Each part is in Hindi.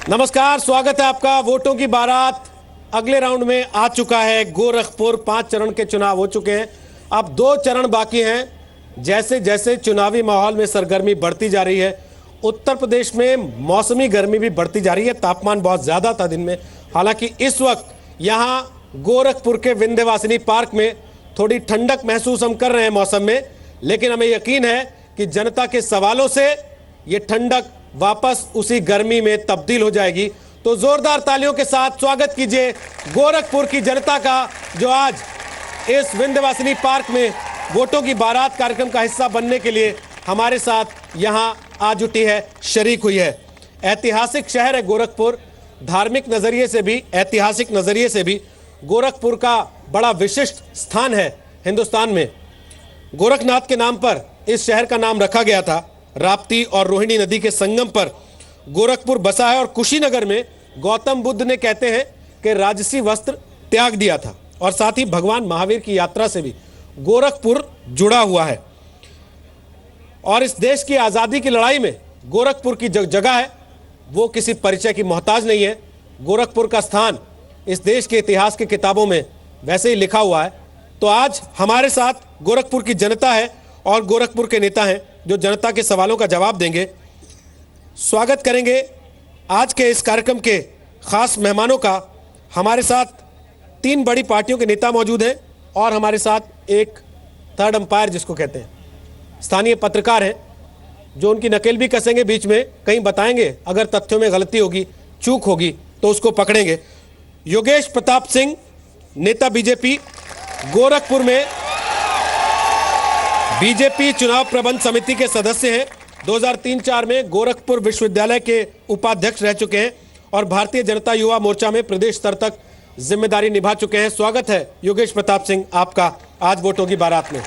नमस्कार, स्वागत है आपका। वोटों की बारात अगले राउंड में आ चुका है। गोरखपुर 5 चरण के चुनाव हो चुके हैं, अब 2 चरण बाकी हैं। जैसे जैसे चुनावी माहौल में सरगर्मी बढ़ती जा रही है, उत्तर प्रदेश में मौसमी गर्मी भी बढ़ती जा रही है। तापमान बहुत ज्यादा था दिन में, हालांकि इस वक्त यहां गोरखपुर के विंध्यवासिनी पार्क में थोड़ी ठंडक महसूस हम कर रहे हैं मौसम में, लेकिन हमें यकीन है कि जनता के सवालों से ये ठंडक वापस उसी गर्मी में तब्दील हो जाएगी। तो जोरदार तालियों के साथ स्वागत कीजिए गोरखपुर की जनता का, जो आज इस विंध्यवासिनी पार्क में वोटों की बारात कार्यक्रम का हिस्सा बनने के लिए हमारे साथ यहां आ जुटी है, शरीक हुई है। ऐतिहासिक शहर है गोरखपुर, धार्मिक नजरिए से भी, ऐतिहासिक नजरिए से भी गोरखपुर का बड़ा विशिष्ट स्थान है हिंदुस्तान में। गोरखनाथ के नाम पर इस शहर का नाम रखा गया था। राप्ती और रोहिणी नदी के संगम पर गोरखपुर बसा है और कुशीनगर में गौतम बुद्ध ने कहते हैं कि राजसी वस्त्र त्याग दिया था, और साथ ही भगवान महावीर की यात्रा से भी गोरखपुर जुड़ा हुआ है। और इस देश की आज़ादी की लड़ाई में गोरखपुर की जगह है वो किसी परिचय की मोहताज नहीं है। गोरखपुर का स्थान इस देश के इतिहास की किताबों में वैसे ही लिखा हुआ है। तो आज हमारे साथ गोरखपुर की जनता है और गोरखपुर के नेता हैं जो जनता के सवालों का जवाब देंगे। स्वागत करेंगे आज के इस कार्यक्रम के खास मेहमानों का। हमारे साथ 3 बड़ी पार्टियों के नेता मौजूद हैं और हमारे साथ एक थर्ड अंपायर जिसको कहते हैं, स्थानीय पत्रकार हैं जो उनकी नकेल भी कसेंगे, बीच में कहीं बताएंगे अगर तथ्यों में गलती होगी, चूक होगी तो उसको पकड़ेंगे। योगेश प्रताप सिंह, नेता बीजेपी, गोरखपुर में बीजेपी चुनाव प्रबंध समिति के सदस्य हैं। 2003-04 में गोरखपुर विश्वविद्यालय के उपाध्यक्ष रह चुके हैं और भारतीय जनता युवा मोर्चा में प्रदेश स्तर तक जिम्मेदारी निभा चुके हैं। स्वागत है योगेश प्रताप सिंह आपका आज वोटों की बारात में।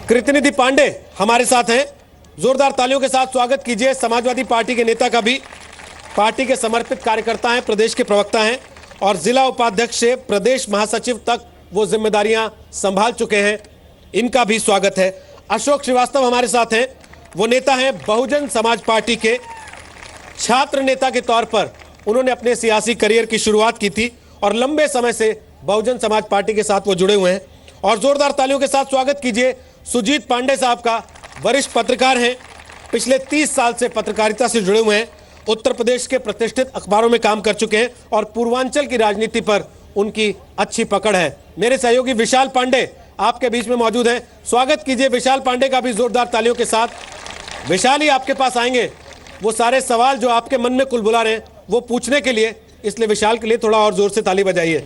कृतिनिधि पांडे हमारे साथ हैं, जोरदार तालियों के साथ स्वागत कीजिए। समाजवादी पार्टी के नेता का भी, पार्टी के समर्पित कार्यकर्ता हैं, प्रदेश के प्रवक्ता हैं और जिला उपाध्यक्ष से प्रदेश महासचिव तक वो जिम्मेदारियां संभाल चुके हैं, इनका भी स्वागत है। अशोक श्रीवास्तव हमारे साथ हैं, वो नेता हैं बहुजन समाज पार्टी के। छात्र नेता के तौर पर उन्होंने अपने सियासी करियर की शुरुआत की थी और लंबे समय से बहुजन समाज पार्टी के साथ वो जुड़े हुए हैं। और जोरदार तालियों के साथ स्वागत कीजिए सुजीत पांडे साहब का। वरिष्ठ पत्रकार हैं, पिछले 30 साल से पत्रकारिता से जुड़े हुए हैं, उत्तर प्रदेश के प्रतिष्ठित अखबारों में काम कर चुके हैं और पूर्वांचल की राजनीति पर उनकी अच्छी पकड़ है। मेरे सहयोगी विशाल पांडे आपके बीच में मौजूद हैं, स्वागत कीजिए विशाल पांडे का भी जोरदार तालियों के साथ। विशाल ही आपके पास आएंगे वो सारे सवाल जो आपके मन में कुलबुला रहे हैं वो पूछने के लिए, इसलिए विशाल के लिए थोड़ा और जोर से ताली बजाइए।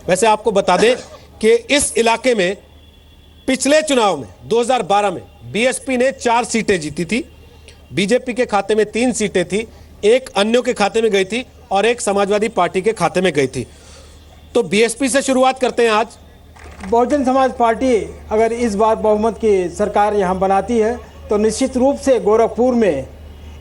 वैसे आपको बता दें कि इस इलाके में पिछले चुनाव में 2012 में बीएसपी ने 4 सीटें जीती थी, बीजेपी के खाते में 3 सीटें थी, एक अन्यों के खाते में गई थी और एक समाजवादी पार्टी के खाते में गई थी। तो बीएसपी से शुरुआत करते हैं। आज बहुजन समाज पार्टी अगर इस बार बहुमत की सरकार यहाँ बनाती है तो निश्चित रूप से गोरखपुर में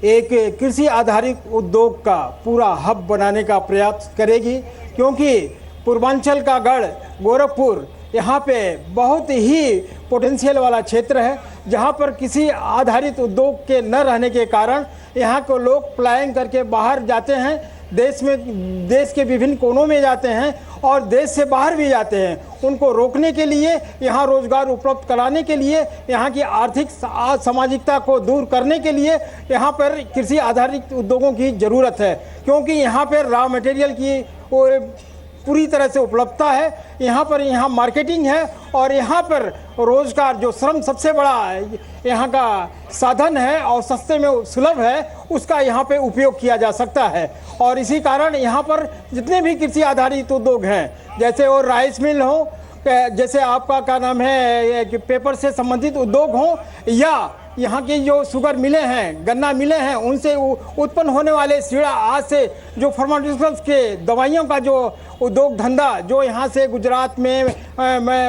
एक कृषि आधारित उद्योग का पूरा हब बनाने का प्रयास करेगी, क्योंकि पूर्वांचल का गढ़ गोरखपुर यहाँ पे बहुत ही पोटेंशियल वाला क्षेत्र है, जहाँ पर किसी आधारित उद्योग के न रहने के कारण यहाँ को लोग पलायन करके बाहर जाते हैं, देश के विभिन्न कोनों में जाते हैं और देश से बाहर भी जाते हैं। उनको रोकने के लिए, यहाँ रोजगार उपलब्ध कराने के लिए, यहाँ की आर्थिक सामाजिकता को दूर करने के लिए यहाँ पर कृषि आधारित उद्योगों की ज़रूरत है, क्योंकि यहाँ पर रॉ मटेरियल की पूरी तरह से उपलब्धता है, यहाँ मार्केटिंग है और यहाँ पर रोजगार, जो श्रम सबसे बड़ा यहाँ का साधन है और सस्ते में सुलभ है, उसका यहाँ पे उपयोग किया जा सकता है। और इसी कारण यहाँ पर जितने भी कृषि आधारित उद्योग हैं, जैसे वो राइस मिल हो, जैसे आपका क्या नाम है पेपर से संबंधित उद्योग हो, या यहाँ की जो शुगर मिले हैं, गन्ना मिले हैं, उनसे उत्पन्न होने वाले सीड़ा आज से जो फार्मास्यूटिकल्स के दवाइयों का जो उद्योग धंधा जो यहाँ से गुजरात में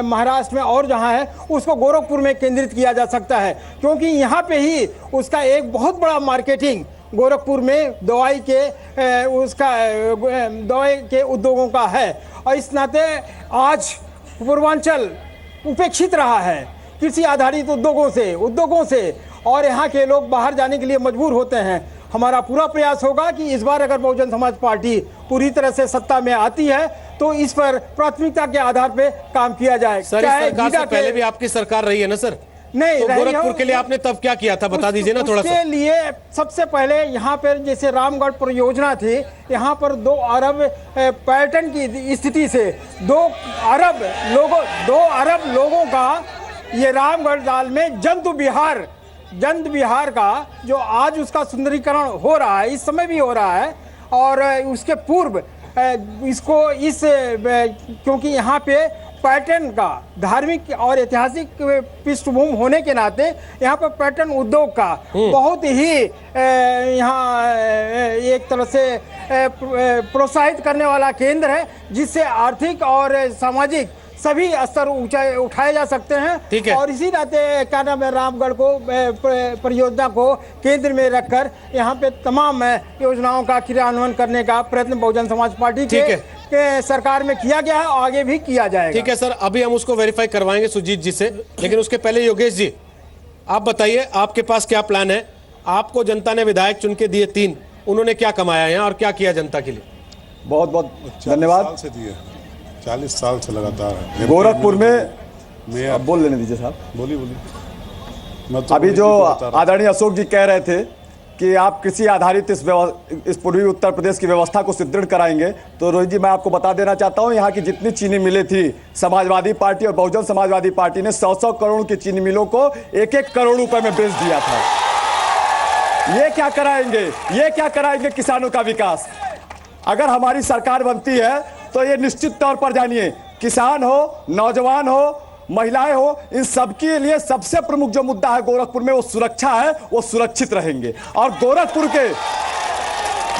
महाराष्ट्र में और जहाँ है, उसको गोरखपुर में केंद्रित किया जा सकता है, क्योंकि यहाँ पे ही उसका एक बहुत बड़ा मार्केटिंग गोरखपुर में दवाई के उद्योगों का है। और इस नाते आज पूर्वांचल उपेक्षित रहा है कृषि आधारित उद्योगों से और यहाँ के लोग बाहर जाने के लिए मजबूर होते हैं। हमारा पूरा प्रयास होगा कि इस बार अगर बहुजन समाज पार्टी पूरी तरह से सत्ता में आती है तो इस पर प्राथमिकता के आधार पे काम किया जाए। सर, इस सरकार से पहले भी आपकी सरकार रही है ना सर? नहीं, तो गोरखपुर के लिए आपने तब क्या किया था, बता दीजिए ना थोड़ा सा। उसके लिए सबसे पहले यहाँ पर जैसे रामगढ़ परियोजना थी, यहाँ पर 2 अरब पर्यटन की स्थिति से 2 अरब लोगों का ये रामगढ़ दाल में जंत विहार का जो आज उसका सुंदरीकरण हो रहा है, इस समय भी हो रहा है और उसके पूर्व क्योंकि यहाँ पे पर्यटन का धार्मिक और ऐतिहासिक पृष्ठभूमि होने के नाते यहाँ पर पर्यटन उद्योग का बहुत ही यहाँ एक तरह से प्रोत्साहित करने वाला केंद्र है, जिससे आर्थिक और सामाजिक सभी स्तर उठाए जा सकते हैं। ठीक है। और इसी नाते क्या नाम है, रामगढ़ को परियोजना को केंद्र में रखकर यहाँ पे तमाम योजनाओं का क्रियान्वयन करने का प्रयत्न बहुजन समाज पार्टी के सरकार में किया गया है और आगे भी किया जाएगा। ठीक है सर, अभी हम उसको वेरीफाई करवाएंगे सुजीत जी से, लेकिन उसके पहले योगेश जी आप बताइए, आपके पास क्या प्लान है? आपको जनता ने विधायक चुन के दिए 3, उन्होंने क्या कमाया है और क्या किया जनता के लिए? बहुत बहुत धन्यवाद। 40 साल से लगातार है गोरखपुर में। अब बोल लेने दीजिए साहब। बोलिए। अभी जो आदरणीय अशोक जी कह रहे थे कि आप कृषि आधारित इस पूर्वी उत्तर प्रदेश की व्यवस्था को सुदृढ़ कराएंगे, तो रोहित जी मैं आपको बता देना चाहता हूं, यहाँ की जितनी चीनी मिलें थी, समाजवादी पार्टी और बहुजन समाजवादी पार्टी ने 100 करोड़ की चीनी मिलों को 1-1 करोड़ रुपए में बेच दिया था। ये क्या कराएंगे किसानों का विकास? अगर हमारी सरकार बनती है तो ये निश्चित तौर पर जानिए, किसान हो, नौजवान हो, महिलाएं हो, इन सबके लिए सबसे प्रमुख जो मुद्दा है गोरखपुर में वो सुरक्षा है, वो सुरक्षित रहेंगे। और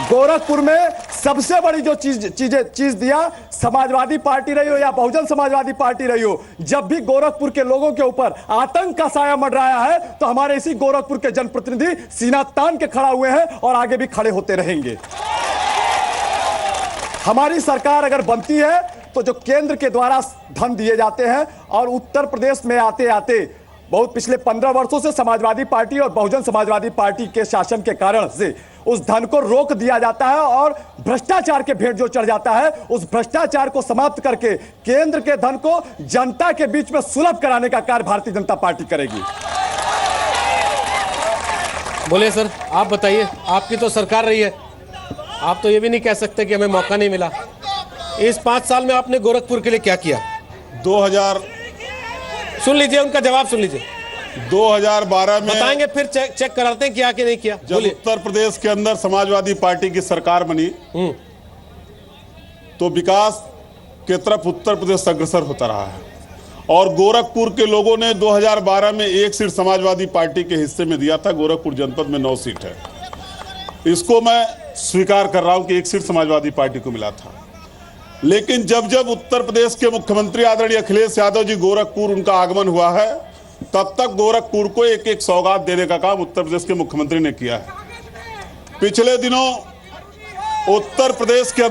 गोरखपुर में सबसे बड़ी जो चीज दिया, समाजवादी पार्टी रही हो या बहुजन समाजवादी पार्टी रही हो, जब भी गोरखपुर के लोगों के ऊपर आतंक का साया मंडराया है तो हमारे इसी गोरखपुर के जनप्रतिनिधि सीना तान के खड़ा हुए हैं और आगे भी खड़े होते रहेंगे। हमारी सरकार अगर बनती है तो जो केंद्र के द्वारा धन दिए जाते हैं और उत्तर प्रदेश में आते आते बहुत पिछले 15 वर्षों से समाजवादी पार्टी और बहुजन समाजवादी पार्टी के शासन के कारण से उस धन को रोक दिया जाता है और भ्रष्टाचार के भेंट जो चढ़ जाता है, उस भ्रष्टाचार को समाप्त करके केंद्र के धन को जनता के बीच में सुलभ कराने का कार्य भारतीय जनता पार्टी करेगी। बोलिए सर, आप बताइए, आपकी तो सरकार रही है, आप तो ये भी नहीं कह सकते कि हमें मौका नहीं मिला। इस 5 साल में आपने गोरखपुर के लिए क्या किया? 2000 सुन लीजिए, उनका जवाब सुन लीजिए। 2012 में बताएंगे, फिर चेक कराते हैं किया कि नहीं किया। जब उत्तर प्रदेश के अंदर समाजवादी पार्टी की सरकार बनी तो विकास के तरफ उत्तर प्रदेश अग्रसर होता रहा है और गोरखपुर के लोगों ने 2012 में 1 सीट समाजवादी पार्टी के हिस्से में दिया था। गोरखपुर जनपद में 9 सीट है। इसको मैं स्वीकार कर रहा हूं कि 1 सीट समाजवादी पार्टी को मिला था। लेकिन जब जब उत्तर प्रदेश के मुख्यमंत्री आदरणीय अखिलेश यादव जी गोरखपुर उनका आगमन हुआ है, तब तक गोरखपुर को एक सौगात देने का काम उत्तर प्रदेश के मुख्यमंत्री ने किया है। पिछले दिनों उत्तर प्रदेश के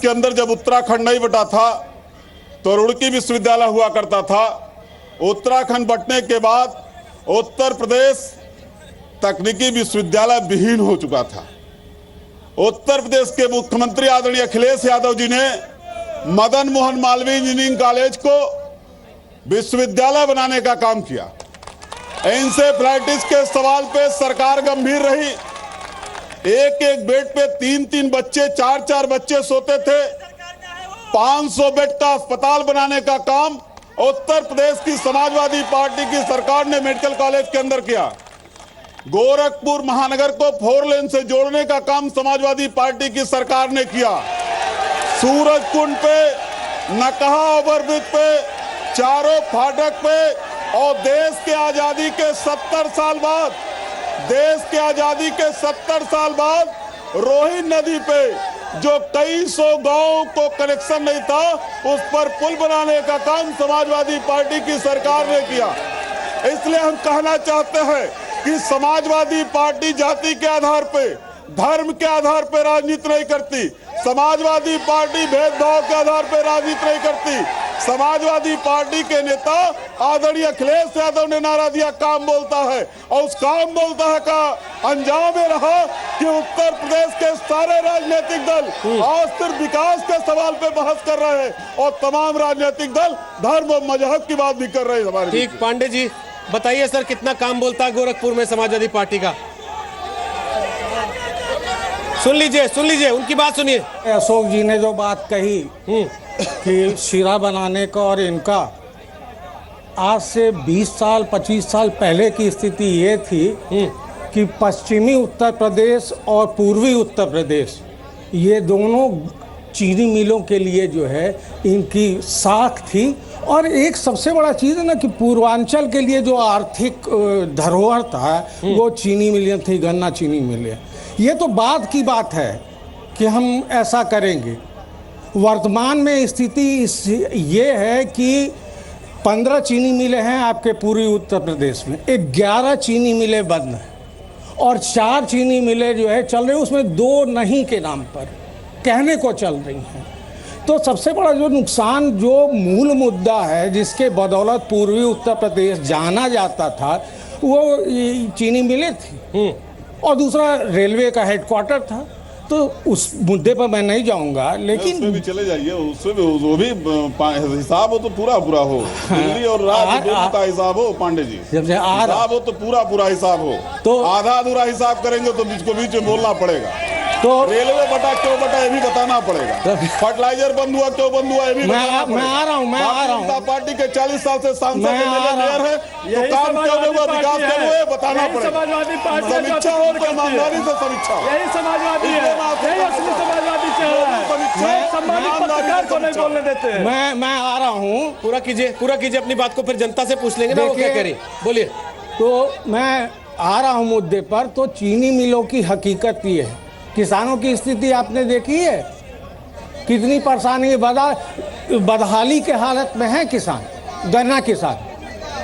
अंदर जब उत्तराखंड नहीं बटा था तो रुड़की विश्वविद्यालय हुआ करता था। उत्तराखंड बटने के बाद उत्तर प्रदेश तकनीकी विश्वविद्यालय विहीन हो चुका था। उत्तर प्रदेश के मुख्यमंत्री आदरणीय अखिलेश यादव जी ने मदन मोहन मालवीय इंजीनियरिंग कॉलेज को विश्वविद्यालय बनाने का काम किया। एंसेफ्लाइटिस के सवाल पे सरकार गंभीर रही। एक बेड पे 3-3 बच्चे, 4-4 बच्चे सोते थे। 500 बेड का अस्पताल बनाने का काम उत्तर प्रदेश की समाजवादी पार्टी की सरकार ने मेडिकल कॉलेज के अंदर किया। गोरखपुर महानगर को 4 लेन से जोड़ने का काम समाजवादी पार्टी की सरकार ने किया। सूरजकुंड पे, नकहा ओवरब्रिज पे, चारों फाटक पे और देश के आजादी के 70 साल बाद रोहिन नदी पे जो कई 100 गांवों को कनेक्शन नहीं था, उस पर पुल बनाने का काम समाजवादी पार्टी की सरकार ने किया। इसलिए हम कहना चाहते हैं कि समाजवादी पार्टी जाति के आधार पे, धर्म के आधार पे राजनीति नहीं करती। समाजवादी पार्टी भेदभाव के आधार पे राजनीति नहीं करती। समाजवादी पार्टी के नेता आदरणीय अखिलेश यादव ने नारा दिया काम बोलता है, और उस काम बोलता है का अंजाम ये रहा कि उत्तर प्रदेश के सारे राजनीतिक दल आज सिर्फ विकास के सवाल पे बहस कर रहे हैं और तमाम राजनीतिक दल धर्म और मजहब की बात भी कर रहे हैं हमारे। ठीक, पांडे जी बताइए सर, कितना काम बोलता है गोरखपुर में समाजवादी पार्टी का? सुन लीजिए उनकी बात सुनिए। अशोक जी ने जो बात कही कि शीरा बनाने का और इनका, आज से 20 साल 25 साल पहले की स्थिति ये थी कि पश्चिमी उत्तर प्रदेश और पूर्वी उत्तर प्रदेश ये दोनों चीनी मिलों के लिए जो है इनकी साख थी। और एक सबसे बड़ा चीज़ है ना कि पूर्वांचल के लिए जो आर्थिक धरोहर था वो चीनी मिलें थी, गन्ना चीनी मिलें। ये तो बाद की बात है कि हम ऐसा करेंगे। वर्तमान में स्थिति ये है कि 15 चीनी मिलें हैं आपके पूर्वी उत्तर प्रदेश में, 11 चीनी मिलें बंद हैं और 4 चीनी मिलें जो है चल रही हैं, उसमें 2 नहीं के नाम पर कहने को चल रही हैं। तो सबसे बड़ा जो नुकसान, जो मूल मुद्दा है जिसके बदौलत पूर्वी उत्तर प्रदेश जाना जाता था, वो चीनी मिलें थी और दूसरा रेलवे का हेडक्वार्टर था। तो उस मुद्दे पर मैं नहीं जाऊंगा, लेकिन उसमें भी चले जाइए, उसमें भी वो भी हिसाब हो तो पूरा हो, दिल्ली और राज्य दोनों का हिसाब हो पांडे जी। हिसाब हो तो पूरा हिसाब हो, तो आधा अधूरा हिसाब करेंगे तो बीच को बीच में बोलना पड़ेगा। तो रेलवे बटा क्यों बटा ये भी बताना पड़ेगा, फर्टिलाइजर बंद हुआ क्यों बंद हुआ ये भी मैं आ रहा हूँ। पार्टी के 40 साल से सांसद मेयर है, तो काम क्यों नहीं हुआ, विकास क्यों हुआ बताना पड़ेगा। समीक्षा हो तो ईमानदारी से समीक्षा हो, यही समाजवादी है, यही असली समाजवादी चेहरा है। सम्मानित पत्रकार को नहीं बोलने देते हैं। मैं आ रहा हूँ। पूरा कीजिए अपनी बात को, फिर जनता से पूछ लेंगे ना वो क्या करें। बोलिए। तो मैं आ रहा हूँ मुद्दे पर। तो चीनी मिलों की हकीकत ये है, किसानों की स्थिति आपने देखी है, कितनी परेशानी, बदहाली के हालत में है किसान, गन्ना किसान।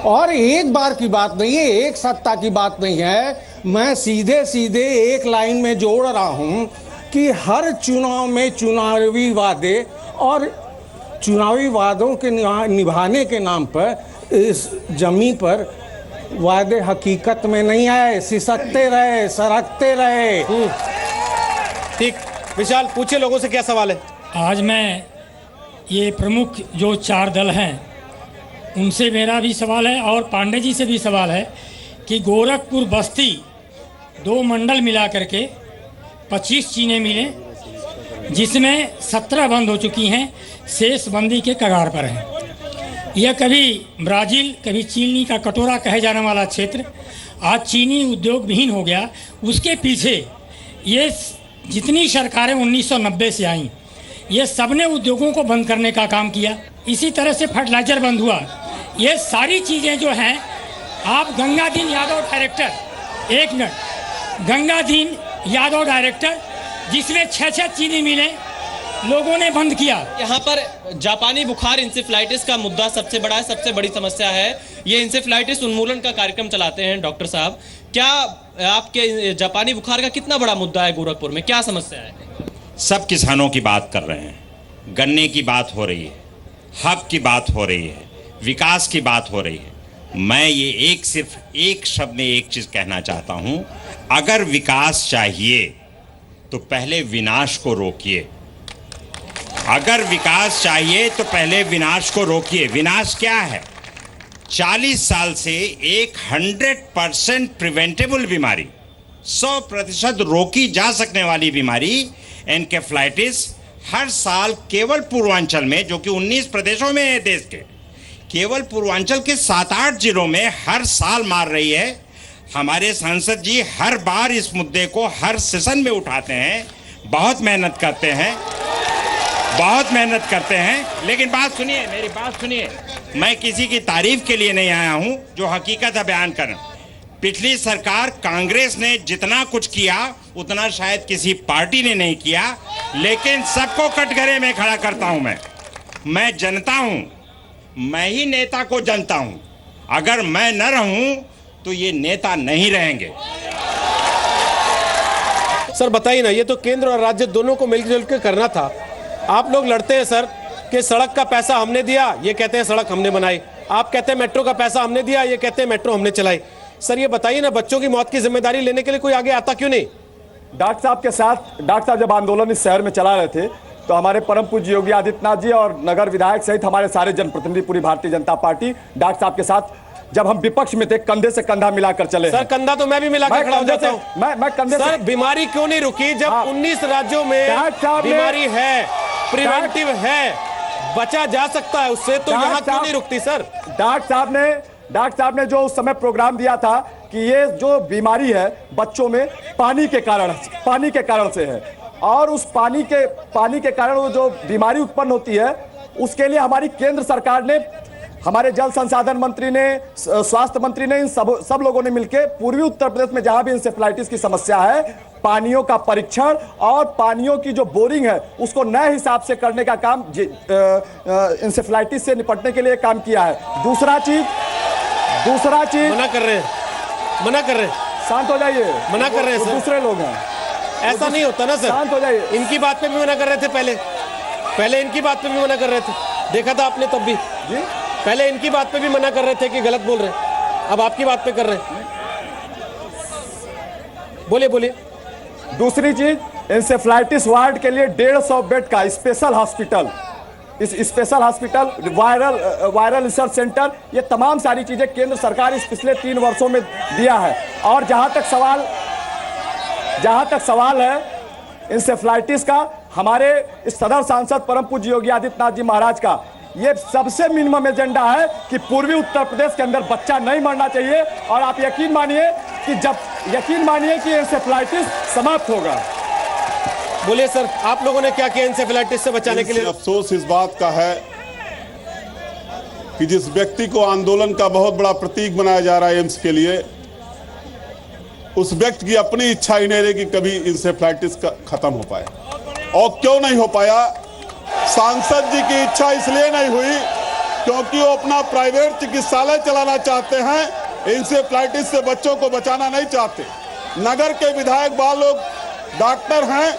और एक बार की बात नहीं है, एक सत्ता की बात नहीं है, मैं सीधे एक लाइन में जोड़ रहा हूं कि हर चुनाव में चुनावी वादे और चुनावी वादों के निभाने के नाम पर इस जमीन पर वादे हकीकत में नहीं आए, सिसकते रहे, सरकते रहे। ठीक, विशाल पूछिए लोगों से क्या सवाल है। आज मैं ये प्रमुख जो 4 दल हैं उनसे मेरा भी सवाल है और पांडे जी से भी सवाल है कि गोरखपुर बस्ती 2 मंडल मिला करके 25 चीनी मिलें, जिसमें 17 बंद हो चुकी हैं, शेष बंदी के कगार पर हैं। यह कभी ब्राज़ील कभी चीनी का कटोरा कहे जाने वाला क्षेत्र आज चीनी उद्योग विहीन हो गया। उसके पीछे ये जितनी सरकारें 1990 से आईं, ये सब ने उद्योगों को बंद करने का काम किया। इसी तरह से फर्टिलाइजर बंद हुआ। ये सारी चीज़ें जो हैं, आप Gangadheen Yadav director, 1 minute, Gangadheen Yadav director जिसमें 6 चीनी मिलें लोगों ने बंद किया। यहाँ पर जापानी बुखार इंसेफ्लाइटिस का मुद्दा सबसे बड़ा है, सबसे बड़ी समस्या है। ये इंसेफ्लाइटिस उन्मूलन का कार्यक्रम चलाते हैं डॉक्टर साहब। क्या आपके जापानी बुखार का कितना बड़ा मुद्दा है गोरखपुर में, क्या समस्या है? सब किसानों की बात कर रहे हैं, गन्ने की बात हो रही है, हब की बात हो रही है, विकास की बात हो रही है। मैं ये सिर्फ एक शब्द में एक चीज़ कहना चाहता हूँ, अगर विकास चाहिए तो पहले विनाश को रोकिए। अगर विकास चाहिए तो पहले विनाश को रोकिए। विनाश क्या है? 40 साल से एक 100% प्रिवेंटेबल बीमारी, 100% रोकी जा सकने वाली बीमारी एन्केफ्लाइटिस हर साल केवल पूर्वांचल में, जो कि 19 प्रदेशों में है देश के, केवल पूर्वांचल के 7-8 जिलों में हर साल मार रही है। हमारे सांसद जी हर बार इस मुद्दे को हर सेशन में उठाते हैं, बहुत मेहनत करते हैं, लेकिन बात सुनिए, मेरी बात सुनिए। मैं किसी की तारीफ के लिए नहीं आया हूं, जो हकीकत है बयान कर। पिछली सरकार कांग्रेस ने जितना कुछ किया उतना शायद किसी पार्टी ने नहीं किया, लेकिन सबको कटघरे में खड़ा करता हूं। मैं जनता हूं, मैं ही नेता को जनता हूं। अगर मैं न रहूं तो ये नेता नहीं रहेंगे। सर बताइए ना, ये तो केंद्र और राज्य दोनों को मिलकर करना था। आप लोग लड़ते हैं सर, कि सड़क का पैसा हमने दिया, ये कहते हैं सड़क हमने बनाई। आप कहते हैं मेट्रो का पैसा हमने दिया, ये कहते हैं मेट्रो हमने चलाई। सर ये बताइए ना, बच्चों की मौत की जिम्मेदारी लेने के लिए कोई आगे आता क्यों नहीं? डॉक्टर साहब के साथ, डॉक्टर साहब जब आंदोलन इस शहर में चला रहे थे तो हमारे परम पूज्य योगी आदित्यनाथ जी और नगर विधायक सहित हमारे सारे जनप्रतिनिधि, पूरी भारतीय जनता पार्टी डॉक्टर साहब के साथ जब हम विपक्ष में थे, कंधे से कंधा मिलाकर चले। सर कंधा तो मैं भी मिलाकर खड़ा हो जाता हूं। मैं कंधे सर बीमारी क्यों नहीं रुकी जब 19 राज्यों में बीमारी है, प्रिवेंटिव है, बचा जा सकता है उससे, तो यहाँ क्यों नहीं रुकती सर? डॉक्टर साहब ने जो उस समय प्रोग्राम दिया था कि ये जो बीमारी है बच्चों में पानी के कारण से है, और उस पानी के कारण वो जो बीमारी उत्पन्न होती है उसके लिए हमारी केंद्र सरकार ने, हमारे जल संसाधन मंत्री ने, स्वास्थ्य मंत्री ने, इन सब लोगों ने मिलकर पूर्वी उत्तर प्रदेश में जहां भी इंसेफ्लाइटिस की समस्या है, पानियों का परीक्षण और पानियों की जो बोरिंग है उसको नए हिसाब से करने का काम इंसेफ्लाइटिस से निपटने के लिए काम किया है। दूसरा चीज मना कर रहे हैं, शांत हो जाइए, मना कर रहे हैं सर। दूसरे लोग हैं, ऐसा नहीं होता ना सर, शांत हो जाइए। इनकी बात पे भी मना कर रहे थे, पहले इनकी बात पे भी मना कर रहे थे, देखा था आपने तब भी जी। पहले इनकी बात पे भी मना कर रहे थे कि गलत बोल रहे हैं, अब आपकी बात पे कर रहे हैं। बोलिए। दूसरी चीज, इंसेफ्लाइटिस वार्ड के लिए 150 बेड का special hospital, viral research centre, ये तमाम सारी चीजें केंद्र सरकार इस पिछले 3 वर्षों में दिया है। और जहां तक सवाल है इंसेफ्लाइटिस का, हमारे सदर सांसद परम पूज्य योगी आदित्यनाथ जी महाराज का ये सबसे मिनिमम एजेंडा है कि पूर्वी उत्तर प्रदेश के अंदर बच्चा नहीं मरना चाहिए, और आप यकीन मानिए कि इंसेफ्लाइटिस समाप्त होगा। बोलिए सर, आप लोगों ने क्या किया इंसेफ्लाइटिस से बचाने के लिए? अफसोस इस बात का है कि जिस व्यक्ति को आंदोलन का बहुत बड़ा प्रतीक बनाया जा रहा है एम्स के लिए, उस व्यक्ति की अपनी इच्छा ही नहीं रही कि कभी इंसेफ्लाइटिस का खत्म हो पाए। और क्यों नहीं हो पाया? सांसद जी की इच्छा इसलिए नहीं हुई क्योंकि वो अपना प्राइवेट चिकित्सालय चलाना चाहते हैं, इंसेफ्लाइटिस से बच्चों को बचाना नहीं चाहते। नगर के विधायक बाल लोग डॉक्टर हैं,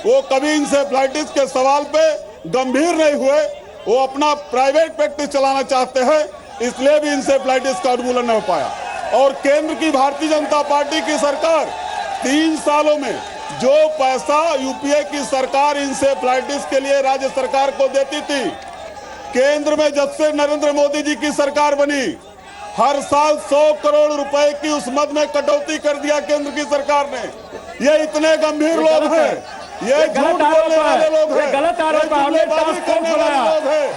वो कभी इंसेफ्लाइटिस के सवाल पे गंभीर नहीं हुए, वो अपना प्राइवेट प्रैक्टिस चलाना चाहते हैं, इसलिए भी इंसेफ्लाइटिस का उन्मूलन नहीं हो पाया। और केंद्र की भारतीय जनता पार्टी की सरकार 3 सालों में जो पैसा यूपीए की सरकार इंसेफ्लाइटिस के लिए राज्य सरकार को देती थी, केंद्र में जब से नरेंद्र मोदी जी की सरकार बनी, हर साल 100 करोड़ रुपए की उस मद में कटौती कर दिया केंद्र की सरकार ने। ये इतने गंभीर लोग हैं, ये झूठ बोलने वाले लोग हैं, गलत आरोप है, हमने टास्क फोर्स बनाया,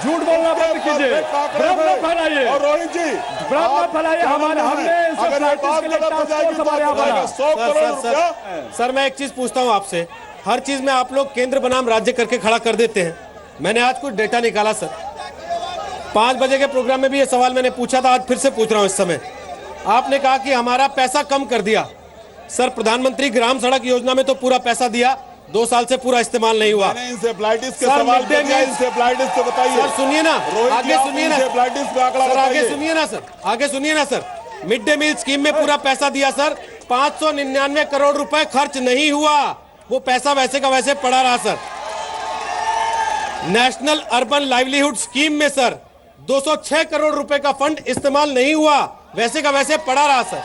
झूठ बोलना बंद कीजिए, भ्रम न फैलाइए। और रोहित जी, भ्रम न फैलाइए, हमने इंसेफ्लाइटिस के लिए टास्क फोर्स हमारे यहाँ बना। 100 करोड़ रुपया। सर मैं एक चीज पूछता हूं आपसे, हर चीज में आप लोग केंद्र बनाम राज्य करके खड़ा कर देते हैं। मैंने आज कुछ डेटा निकाला सर, 5 बजे के प्रोग्राम में भी ये सवाल मैंने पूछा था, आज फिर से पूछ रहा हूं। इस समय आपने कहा कि हमारा पैसा कम कर दिया। सर प्रधानमंत्री ग्राम सड़क योजना में तो पूरा पैसा दिया, 2 साल से पूरा इस्तेमाल नहीं हुआ। इंसेफ्लाइटिस के सवाल पे इंसेफ्लाइटिस से बताइए सर, सुनिए ना, आगे सुनिए ना, इंसेफ्लाइटिस का आंकड़ा सर आगे सुनिए ना सर, आगे सुनिए ना sir. Mid day meal scheme में पूरा पैसा दिया सर, 599 करोड़ रुपए खर्च नहीं हुआ, वो पैसा वैसे का वैसे पड़ा रहा sir. National urban livelihood scheme में सर 206 करोड़ रुपए का फंड इस्तेमाल नहीं हुआ, वैसे का वैसे पड़ा रहा सर।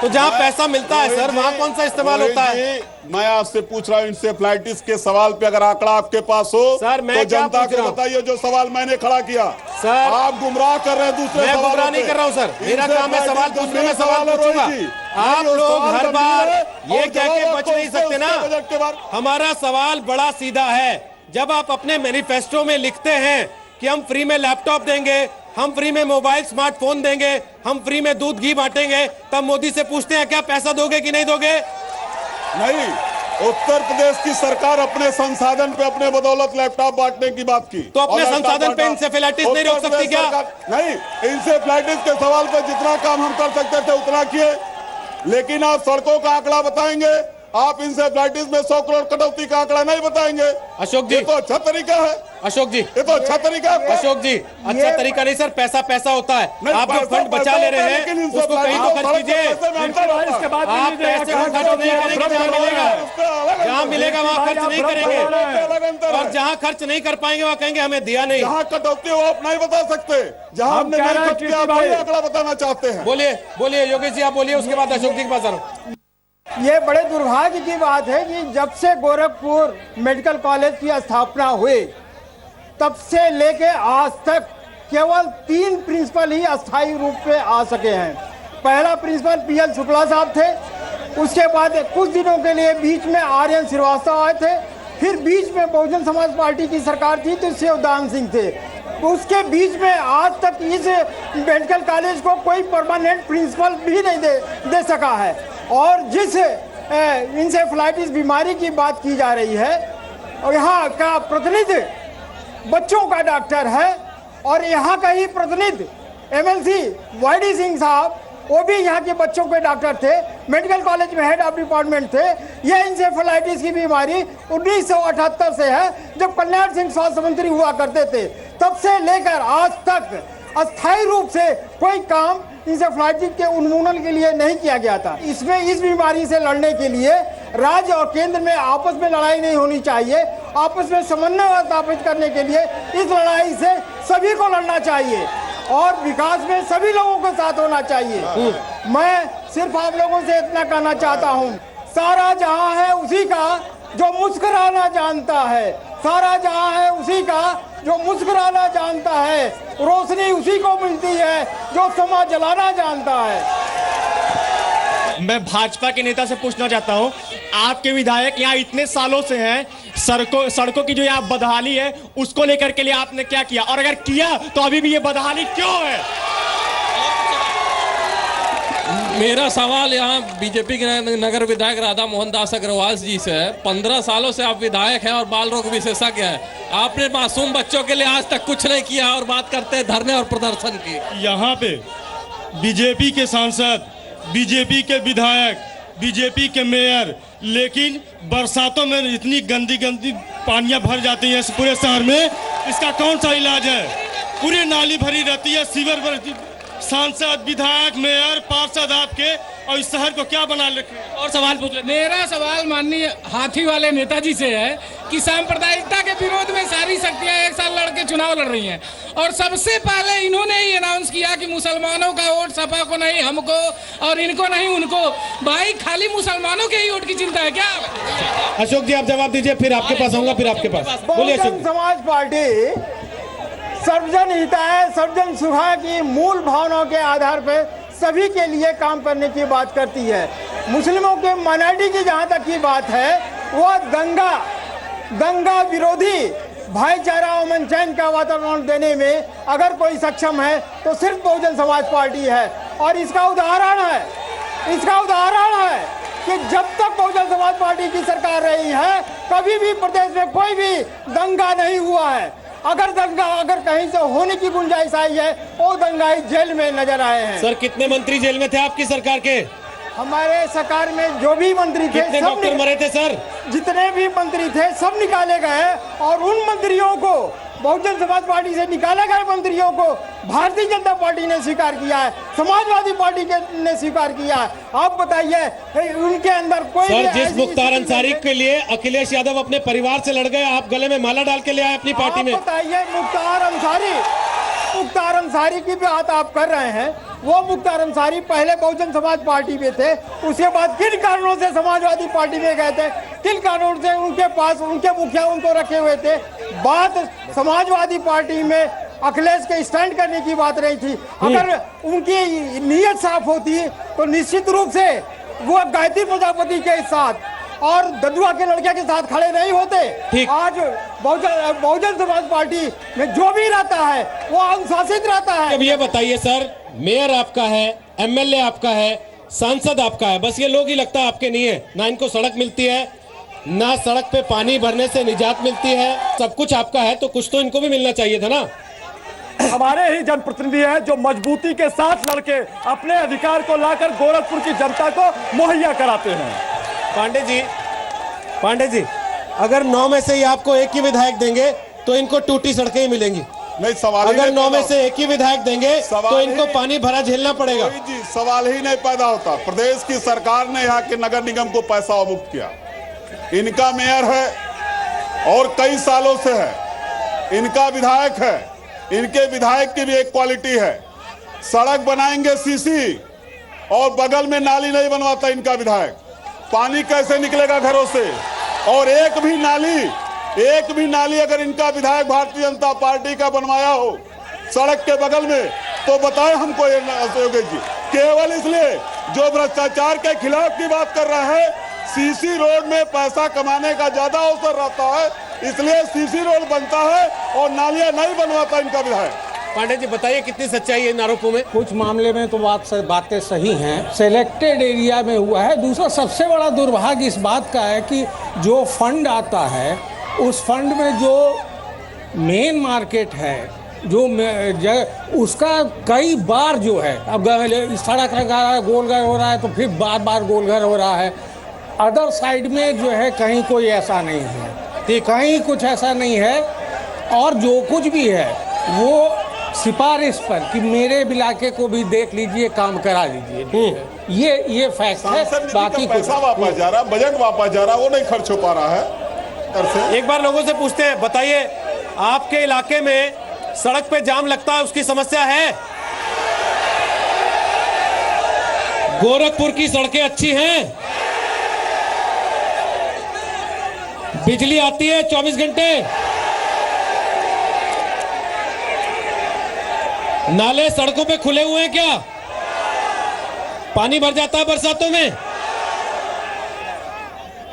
तो जहां पैसा मिलता है सर वहां कौन सा इस्तेमाल होता है? मैं आपसे पूछ रहा हूं इंसेफ्लाइटिस के सवाल पे अगर आंकड़ा आपके पास हो सर, मैं तो क्या जनता पूछ रहा को हूं? बताइए जो सवाल मैंने खड़ा किया। सर आप गुमराह कर रहे हैं दूसरे मैं सवालों गुमराह नहीं पे। कर रहा हूं सर, मेरा काम है सवाल पूछने में, सवाल रोहित पूछूंगा। जी, आप ये लोग सवाल हर गंभीर बार है ये और कह के जवाब बच नहीं आपको सकते ना। उसके बजट के बाद। हमारा सवाल बड़ा सीधा है, जब आप अपने मैनिफेस्टो में लिखते हैं कि हम फ्री में लैपटॉप देंगे, हम फ्री में मोबाइल स्मार्टफोन देंगे, हम फ्री में दूध घी बांटेंगे, तब मोदी से पूछते हैं क्या पैसा दोगे कि नहीं दोगे? नहीं। उत्तर प्रदेश की सरकार अपने संसाधन पे अपने बदौलत लैपटॉप बांटने की बात की, तो अपने संसाधन पे इंसेफ्लाइटिस नहीं रोक सकती क्या? नहीं, इंसेफ्लाइटिस के सवाल पे जितना काम हम कर सकते थे उतना किए, लेकिन आप सड़कों का आंकड़ा बताएंगे, आप इंसेफ्लाइटिस में 100 करोड़ कटौती का आंकड़ा नहीं बताएंगे। अशोक जी, ये तो अच्छा तरीका है। अशोक जी, ये तो अच्छा तरीका है। अशोक जी, अच्छा तरीका नहीं सर, पैसा पैसा होता है। नहीं, आप जो पैसा फंड बचा ले रहे हैं लेकिन उसको कहीं तो खर्च कीजिए। इसके बाद आप पैसे को खर्च नहीं करेंगे जहाँ मिलेगा, जहाँ मिलेगा वहाँ खर्च नहीं करेंगे, और जहाँ खर्च नहीं कर पाएंगे वहाँ कहेंगे हमें दिया नहीं। जहाँ कटौती हो आप नहीं बता सकते, जहाँ हमने नहीं खर्च किया आप वही आंकड़ा बताना चाहते हैं। बोलिए बोलिए योगेश जी, आप बोलिए, उसके बाद अशोक जी के पास आ रहा हूँ। ये बड़े दुर्भाग्य की बात है कि जब से गोरखपुर मेडिकल कॉलेज की स्थापना हुई तब से लेके आज तक केवल 3 प्रिंसिपल ही अस्थायी रूप पे आ सके हैं। पहला प्रिंसिपल पीएल शुक्ला साहब थे, उसके बाद कुछ दिनों के लिए बीच में आर्यन श्रीवास्तव आए थे, फिर बीच में बहुजन समाज पार्टी की सरकार थी तो शिवदान सिंह थे। उसके बीच में आज तक इस मेडिकल कॉलेज को कोई परमानेंट प्रिंसिपल भी नहीं दे सका है। और जिस इंसेफ्लाइटिस बीमारी की बात की जा रही है, और यहाँ का प्रतिनिधि बच्चों का डॉक्टर है, और यहाँ का ही प्रतिनिधि एमएलसी वाईडी सिंह साहब, वो भी यहाँ के बच्चों के डॉक्टर थे, मेडिकल कॉलेज में हेड ऑफ डिपार्टमेंट थे। यह इंसेफ्लाइटिस की बीमारी 1978 से है, जब कल्याण सिंह स्वास्थ्य मंत्री हुआ करते थे। तब से लेकर आज तक अस्थायी रूप से कोई काम इंसेफ्लाइटिस के उन्मूलन के लिए नहीं किया गया था। इसमें इस बीमारी से लड़ने के लिए राज्य और केंद्र में आपस में लड़ाई नहीं होनी चाहिए, आपस में समन्वय स्थापित करने के लिए इस लड़ाई से सभी को लड़ना चाहिए और विकास में सभी लोगों के साथ होना चाहिए। मैं सिर्फ आप लोगों से इतना कहना चाहता हूँ, सारा जहां है उसी का जो मुस्कुराना जानता है, सारा जहां है उसी का जो मुस्कुराना जानता है, रोशनी उसी को मिलती है जो समा जलाना जानता है। मैं भाजपा के नेता से पूछना चाहता हूं, आपके विधायक यहाँ इतने सालों से हैं, सड़कों की जो यहाँ बदहाली है उसको लेकर के लिए आपने क्या किया, और अगर किया तो अभी भी ये बदहाली क्यों है? मेरा सवाल यहाँ बीजेपी के नगर विधायक राधा मोहन दास अग्रवाल जी से है। 15 सालों से आप विधायक हैं और बाल रोग विशेषज्ञ हैं। आपने मासूम बच्चों के लिए आज तक कुछ नहीं किया और बात करते हैं धरने और प्रदर्शन की। यहाँ पे बीजेपी के सांसद, बीजेपी के विधायक, बीजेपी के मेयर, लेकिन बरसातों में इतनी गंदी पानियाँ भर जाती हैं पूरे शहर में, इसका कौन सा इलाज है? पूरी नाली भरी रहती है, सीवर भरी। सांसद, विधायक, मेयर, पार्षद आपके, और इस शहर को क्या बना रखे? और सवाल पूछ ले। मेरा सवाल माननीय हाथी वाले नेताजी से है कि सांप्रदायिकता के विरोध में सारी शक्तियां एक साथ लड़के चुनाव लड़ रही हैं, और सबसे पहले इन्होंने ही अनाउंस किया कि मुसलमानों का वोट सपा को नहीं हमको, और इनको नहीं उनको। भाई खाली मुसलमानों के ही वोट की चिंता है क्या? अशोक जी आप जवाब दीजिए, फिर आपके पास आऊंगा, फिर आपके पास। बोलिए अशोक बहुजन समाज पार्टी सर्वजन हिताय सर्वजन सुखाय की मूल भावनाओं के आधार पर सभी के लिए काम करने की बात करती है। मुस्लिमों के माइनॉरिटी की जहां तक की बात है, वो दंगा विरोधी भाईचारा अमन चैन का वातावरण देने में अगर कोई सक्षम है तो सिर्फ बहुजन समाज पार्टी है। और इसका उदाहरण है कि जब तक बहुजन समाज पार्टी की सरकार रही है, कभी भी प्रदेश में कोई भी दंगा नहीं हुआ है। अगर कहीं से होने की गुंजाइश आई है, वो दंगाई जेल में नजर आए हैं। सर कितने मंत्री जेल में थे आपकी सरकार के? हमारे सरकार में जो भी मंत्री थे, कितने डॉक्टर मरे थे सर? जितने भी मंत्री थे सब निकाले गए, और उन मंत्रियों को, बहुजन समाज पार्टी से निकाले गए मंत्रियों को भारतीय जनता पार्टी ने स्वीकार किया है, समाजवादी पार्टी ने स्वीकार किया है। आप बताइए उनके अंदर कोई सर जिस मुख्तार अंसारी के लिए अखिलेश यादव अपने परिवार से लड़ गए, आप गले में माला डाल के ले आए अपनी पार्टी में। बताइए मुख्तार अंसारी की बात आप कर रहे हैं, वो मुख्तार अंसारी पहले बहुजन समाज पार्टी में थे, उसके बाद किन कारणों से समाजवादी पार्टी में गए थे, किन कारणों से उनके पास उनके मुखिया उनको रखे हुए थे। बात समाजवादी पार्टी में अखिलेश के स्टैंड करने की बात रही थी। अगर उनकी नीयत साफ होती तो निश्चित रूप से वो गायत्री प्रजापति के साथ और ददुआ के लड़के के साथ खड़े नहीं होते। आज बहुजन समाज पार्टी में जो भी रहता है वो अनुशासित रहता है। अब ये बताइए सर, मेयर आपका है, एमएलए आपका है, सांसद आपका है, बस ये लोग ही लगता है आपके नहीं है। ना इनको सड़क मिलती है, ना सड़क पे पानी भरने से निजात मिलती है, सब कुछ आपका है, तो कुछ तो इनको भी मिलना चाहिए था ना। हमारे ही जनप्रतिनिधि हैं जो मजबूती के साथ लड़के अपने अधिकार को लाकर गोरखपुर की जनता को मुहैया कराते हैं। पांडे जी, अगर 9 में से ही आपको एक ही विधायक देंगे तो इनको टूटी सड़कें ही मिलेंगी। नहीं, सवाल ही अगर नहीं 9 में पैदा से एक ही विधायक देंगे तो इनको पानी भरा झेलना पड़ेगा। कोई जी सवाल ही नहीं पैदा होता। प्रदेश की सरकार ने यहाँ के नगर निगम को पैसा मुक्त किया। इनका मेयर है और कई सालों से है, इनका विधायक है, इनके विधायक की भी एक क्वालिटी है, सड़क बनाएंगे सीसी और बगल में नाली नहीं बनवाता इनका विधायक। पानी कैसे निकलेगा घरों से? और एक भी नाली अगर इनका विधायक भारतीय जनता पार्टी का बनवाया हो सड़क के बगल में तो बताएं हमको योगेश जी। केवल इसलिए जो भ्रष्टाचार के खिलाफ की बात कर रहे हैं, सीसी रोड में पैसा कमाने का ज्यादा अवसर रहता है, इसलिए सीसी रोड बनता है और नालियां नहीं बनवाता इनका विधायक। पांडे जी बताइए कितनी सच्चाई है इन आरोपों में? कुछ मामले में तो बातें सही हैं, सेलेक्टेड एरिया में हुआ है। दूसरा सबसे बड़ा दुर्भाग्य इस बात का है कि जो फंड आता है उस फंड में जो मेन मार्केट है उसका कई बार जो है, अब सड़क लगा रहा है, गोलघर हो रहा है तो फिर बार बार गोलघर हो रहा है। अदर साइड में जो है कहीं कोई ऐसा नहीं है, तो कहीं कुछ ऐसा नहीं है। और जो कुछ भी है वो सिफारिश पर कि मेरे इलाके को भी देख लीजिए, काम करा लीजिए, ये फैक्ट है। बाकी पैसा वापस जा रहा, बजट वापस जा रहा, वो नहीं खर्च हो पा रहा है। एक बार लोगों से पूछते हैं, बताइए आपके इलाके में सड़क पे जाम लगता है, उसकी समस्या है? गोरखपुर की सड़कें अच्छी हैं, बिजली आती है 24 घंटे, नाले सड़कों पे खुले हुए हैं क्या? पानी भर जाता है बरसातों में?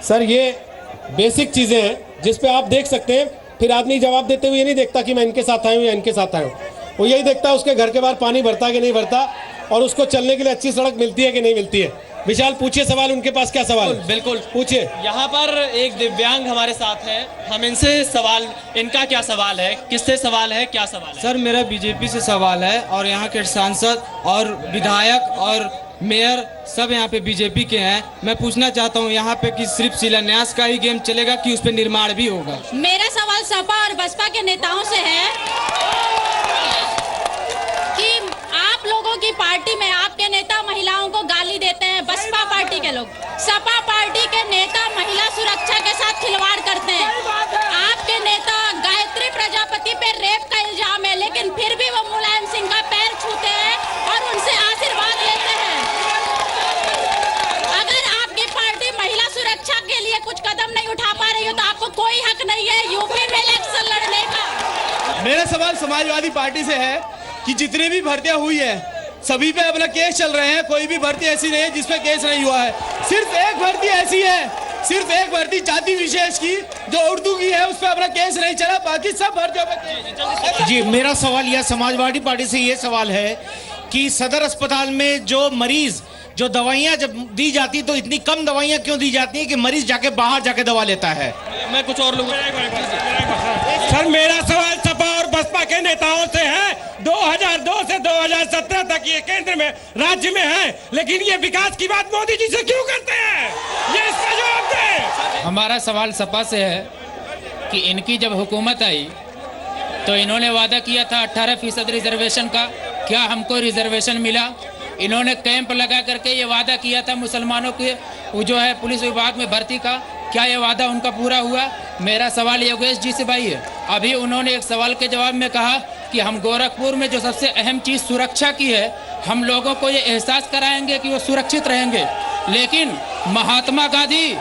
सर ये बेसिक चीजें हैं जिस पे आप देख सकते हैं। फिर आदमी जवाब देते हुए ये नहीं देखता कि मैं इनके साथ आया हूं या इनके साथ आया हूं, वो यही देखता है उसके घर के बाहर पानी भरता है कि नहीं भरता और उसको चलने के लिए अच्छी सड़क मिलती है कि नहीं मिलती है। विशाल पूछिए सवाल, उनके पास क्या सवाल है? बिल्कुल पूछिए। यहाँ पर एक दिव्यांग हमारे साथ है, हम इनसे सवाल, इनका क्या सवाल है, किससे सवाल है, क्या सवाल है? सर मेरा बीजेपी से सवाल है और यहाँ के सांसद और विधायक और मेयर सब यहाँ पे बीजेपी के हैं। मैं पूछना चाहता हूँ यहाँ पे कि सिर्फ शिलान्यास का ही गेम चलेगा कि उस पर निर्माण भी होगा? मेरा सवाल सपा और बसपा के नेताओं से है कि आप लोगों की पार्टी में आपके नेता महिलाओं को गाली देते हैं, बसपा पार्टी के लोग, सपा पार्टी के नेता महिला सुरक्षा के साथ खिलवाड़ करते हैं। आपके नेता गायत्री प्रजापति पे रेप का इल्जाम है, लेकिन फिर भी वो मुलायम सिंह का पैर छूते हैं और उनसे आशीर्वाद लेते हैं। अगर आपकी पार्टी महिला सुरक्षा के लिए कुछ कदम नहीं उठा पा रही हो तो आपको कोई हक नहीं है यूपी में इलेक्शन लड़ने का। मेरा सवाल समाजवादी पार्टी से है कि जितनी भी भर्तियां हुई है सभी पे अपना केस चल रहे हैं, कोई भी भर्ती ऐसी नहीं है जिसपे केस नहीं हुआ है। सिर्फ एक भर्ती ऐसी है, सिर्फ एक भर्ती जाति विशेष की जो उर्दू की है, उस पर अपना केस नहीं चला, बाकी सब भर्तियों पे। जी मेरा सवाल यह समाजवादी पार्टी से ये सवाल है कि सदर अस्पताल में जो मरीज जो दवाइयाँ जब दी जाती तो इतनी कम दवाइयाँ क्यों दी जाती हैं कि मरीज जाके बाहर जाके दवा लेता है? मैं कुछ और लोगों सर मेरा सवाल सपा और बसपा के नेताओं से है। 2002 से 2017 तक ये केंद्र में राज्य में है, लेकिन ये विकास की बात मोदी जी से क्यों करते हैं? ये इसका जवाब दें। हमारा सवाल सपा से है कि इनकी जब हुकूमत आई तो इन्होंने वादा किया था 18% रिजर्वेशन का, क्या हमको रिजर्वेशन मिला? इन्होंने कैंप लगा करके ये वादा किया था मुसलमानों के वो जो है पुलिस विभाग में भर्ती का, क्या ये वादा उनका पूरा हुआ? मेरा सवाल योगेश जी से भाई है, अभी उन्होंने एक सवाल के जवाब में कहा कि हम गोरखपुर में जो सबसे अहम चीज़ सुरक्षा की है, हम लोगों को ये एहसास कराएंगे कि वो सुरक्षित रहेंगे। लेकिन महात्मा गांधी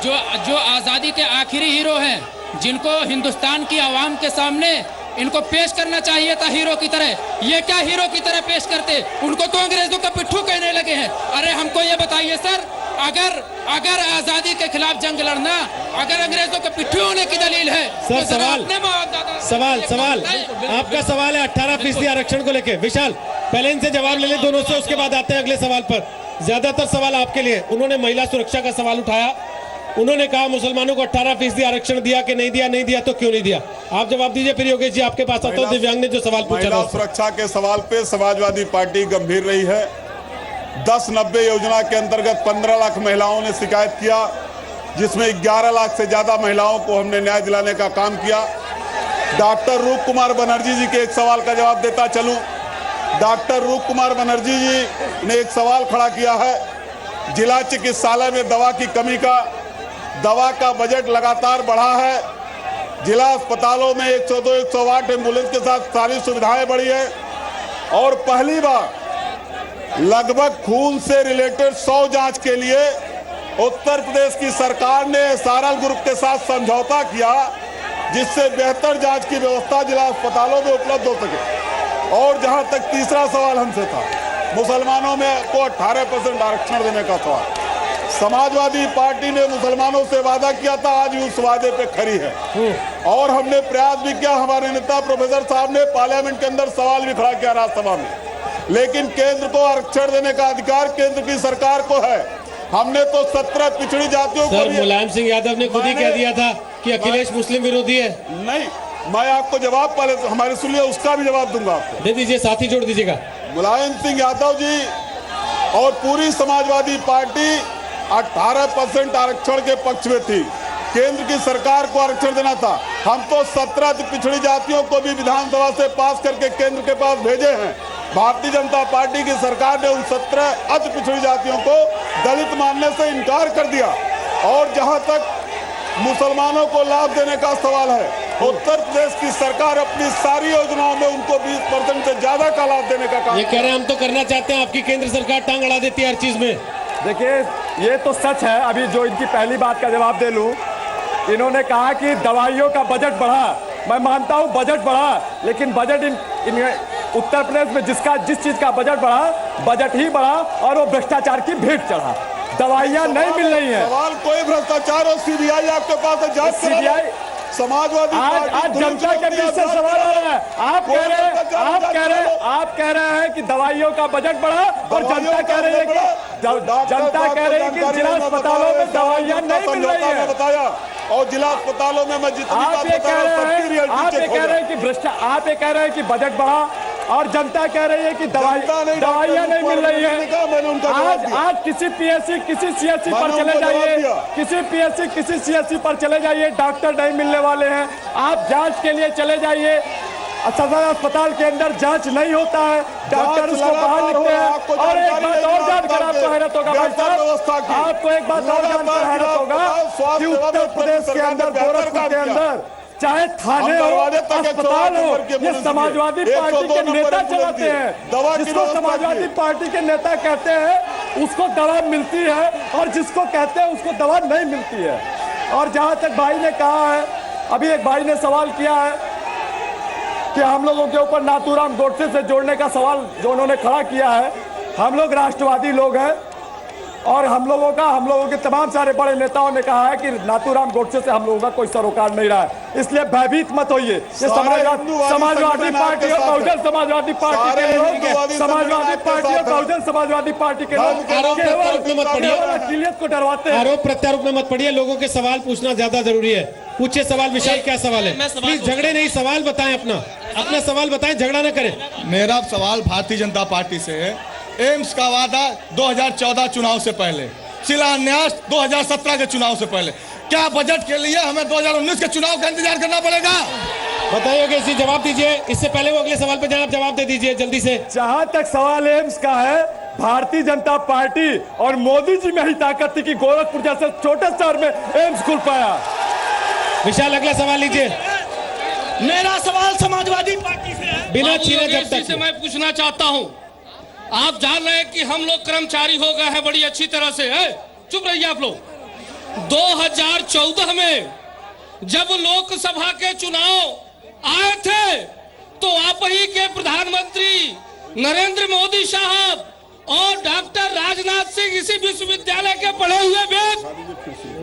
जो आज़ादी के आखिरी हीरो हैं, जिनको हिंदुस्तान की आवाम के सामने इनको पेश करना चाहिए था हीरो की तरह, ये क्या हीरो की तरह पेश करते? उनको तो अंग्रेजों का पिट्ठू कहने लगे हैं। अरे हमको ये बताइए सर, अगर आजादी के खिलाफ जंग लड़ना अगर अंग्रेजों के पिट्ठू होने की दलील है सर, तो सवाल आपका सवाल है 18% आरक्षण को लेके। विशाल पहले इनसे जवाब ले ले दोनों से, उसके बाद आते हैं अगले सवाल पर। ज्यादातर सवाल आपके लिए। उन्होंने महिला सुरक्षा का सवाल उठाया, उन्होंने कहा मुसलमानों को 18% आरक्षण दिया कि नहीं दिया, नहीं दिया तो क्यों नहीं दिया? आप जवाब दीजिए, फिर योगेश जी आपके पास आता हूं। दिव्यांग ने जो सवाल पूछा महिला सुरक्षा के सवाल पे समाजवादी पार्टी गंभीर रही है। 10-90 योजना के अंतर्गत 15 लाख महिलाओं ने शिकायत किया, जिसमें 11 लाख से ज़्यादा महिलाओं को हमने न्याय दिलाने का काम किया। डॉक्टर रूप कुमार बनर्जी जी के एक सवाल का जवाब देता चलूं। डॉक्टर रूप कुमार बनर्जी जी ने एक सवाल खड़ा किया है, जिला चिकित्सालय में दवा की कमी का, दवा का बजट लगातार बढ़ा है, जिला अस्पतालों में 102, 108 एम्बुलेंस के साथ सारी सुविधाएं बढ़ी है और पहली बार लगभग खून से रिलेटेड 100 जांच के लिए उत्तर प्रदेश की सरकार ने एसआरएल ग्रुप के साथ समझौता किया, जिससे बेहतर जांच की व्यवस्था जिला अस्पतालों में उपलब्ध हो सके। और जहां तक तीसरा सवाल हमसे था, मुसलमानों में को 18% आरक्षण देने का सवाल, समाजवादी पार्टी ने मुसलमानों से वादा किया था, आज उस वादे पे खरी है और हमने प्रयास भी किया। हमारे नेता प्रोफेसर साहब ने पार्लियामेंट के अंदर सवाल भी खड़ा किया राज्यसभा में, लेकिन केंद्र को आरक्षण देने का अधिकार केंद्र की सरकार को है। हमने तो 17 पिछड़ी जातियों को, मुलायम सिंह यादव ने खुद ही कह दिया था कि अखिलेश मुस्लिम विरोधी है। नहीं, मैं आपको जवाब पहले हमारे सुनिए, उसका भी जवाब दूंगा आपको। दे दीजिए, साथ ही जोड़ दीजिएगा। मुलायम सिंह यादव जी और पूरी समाजवादी पार्टी 18% आरक्षण के पक्ष में थी, केंद्र की सरकार को आरक्षण देना था। हम तो 17 पिछड़ी जातियों को भी विधानसभा से पास करके केंद्र के पास भेजे हैं। भारतीय जनता पार्टी की सरकार ने उन 17 अति पिछड़ी जातियों को दलित मानने से इनकार कर दिया। और जहां तक मुसलमानों को लाभ देने का सवाल है, उत्तर प्रदेश की सरकार अपनी सारी योजनाओं में उनको 20% से ज्यादा का लाभ देने का काम। ये कह रहे हैं हम तो करना चाहते हैं, आपकी केंद्र सरकार टांग अड़ा देती है हर चीज में। देखिए, ये तो सच है। अभी जो इनकी पहली बात का जवाब दे लूं, इन्होंने कहा कि दवाइयों का बजट बढ़ा। मैं मानता हूं बजट बढ़ा, लेकिन बजट इन उत्तर प्रदेश में जिस चीज का बजट बढ़ा, बजट ही बढ़ा और वो भ्रष्टाचार की भेंट चढ़ा। दवाइयां नहीं मिल रही हैं। सवाल कोई भ्रष्टाचार और सीबीआई आपके पास है, जांच सीबीआई समाजवादी आज जनता के बीच से सवाल आ रहा है। आप कह रहे हैं कि दवाइयों का बजट बढ़ा और जनता कह रही है कि जिला अस्पतालों में दवाइयां नहीं मिल रही है। बताया और जिला अस्पतालों में मैं जितनी आप ये कह रहे हैं कि बजट बढ़ा और जनता कह रही है कि दवाइयां नहीं मिल रही है। आज किसी पीएससी किसी सीएससी पर चले जाइए, किसी सीएससी पर चले जाइए, डॉक्टर नहीं मिलने वाले हैं। आप जांच के लिए चले जाइए, सदर अस्पताल के अंदर जांच नहीं होता है, डॉक्टर उसको बाहर लिखते हैं। और एक बात और जानकर आपको हैरत होगा भाई साहब, आपको एक बात और जानकर हैरत होगा कि उत्तर प्रदेश के अंदर, गोरखपुर के अंदर, चाहे थाने हो, अस्पताल हो, ये समाजवादी पार्टी के नेता चलाते हैं। जिसको समाजवादी पार्टी के नेता कहते हैं उसको दवा मिलती है और जिसको कहते हैं उसको दवा नहीं मिलती है। और जहां तक भाई ने कहा है, अभी एक भाई ने सवाल किया है कि हम लोगों के ऊपर नाथूराम गोडसे से जोड़ने का सवाल जो उन्होंने खड़ा किया है। हम लोग राष्ट्रवादी लोग हैं और हम लोगों के तमाम सारे बड़े नेताओं ने कहा है कि नाथूराम गोडसे से हम लोगों का कोई सरोकार नहीं रहा है, इसलिए भयभीत मत होइए। ये समाजवादी पार्टी और बहुजन समाजवादी पार्टी के लोग, समाजवादी पार्टी और बहुजन समाजवादी पार्टी के लोग अक़लियत को डरवाते हैं। आरोप प्रत्यारोप में मत पड़िए, लोगों के सवाल पूछना ज्यादा जरूरी है। पूछिए सवाल। विशाल, क्या सवाल है? प्लीज झगड़े नहीं, सवाल बताएं, अपना सवाल बताएं, झगड़ा ना करें। मेरा सवाल भारतीय जनता पार्टी से है। एम्स का वादा 2014 चुनाव से पहले, शिलान्यास 2017 के चुनाव से पहले, क्या बजट के लिए हमें 2019 के चुनाव का इंतजार करना पड़ेगा? बताइए, कैसे जवाब दीजिए। इससे पहले वो अगले सवाल पे जाए, आप जवाब दे दीजिए जल्दी से। जहां तक सवाल एम्स का है, भारतीय जनता पार्टी और मोदी जी में ही ताकत थी कि गोरखपुर जैसे छोटे शहर में एम्स खुल पाया। विशाल, अगला सवाल लीजिए। मेरा सवाल समाजवादी पार्टी से है। बिना छीने जब तक से मैं पूछना चाहता हूं, आप जान रहे हैं कि हम लोग कर्मचारी हो गए हैं बड़ी अच्छी तरह से, है? चुप रहिए आप लोग। 2014 में जब लोकसभा के चुनाव आए थे तो आप ही के प्रधानमंत्री नरेंद्र मोदी साहब और डॉक्टर राजनाथ सिंह इसी विश्वविद्यालय के पढ़े हुए वेद